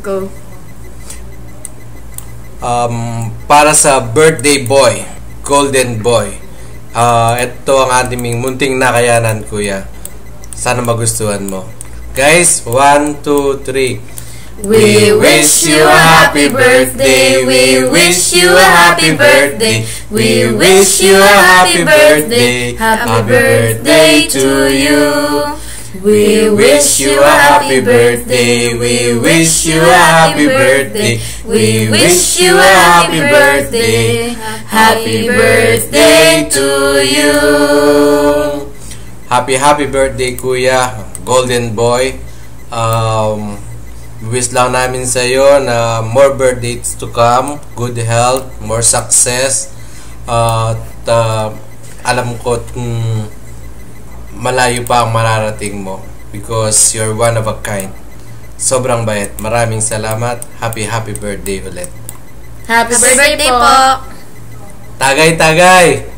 Go. Para sa birthday boy, golden boy. Ito ang ating munting nakayanan, kuya. Sana magustuhan mo. Guys, 1, 2, 3. We wish you a happy birthday. We wish you a happy birthday. We wish you a happy birthday. Happy birthday to you. We wish you a happy birthday. We wish you a happy birthday. We wish you a happy birthday. Happy birthday to you. Happy birthday, kuya, golden boy. Wish lang namin sa iyo na more birthdays to come, good health, more success. Alam ko malayo pa ang mararating mo because you're one of a kind. Sobrang bait. Maraming salamat. Happy birthday ulit. Happy birthday po. Tagay!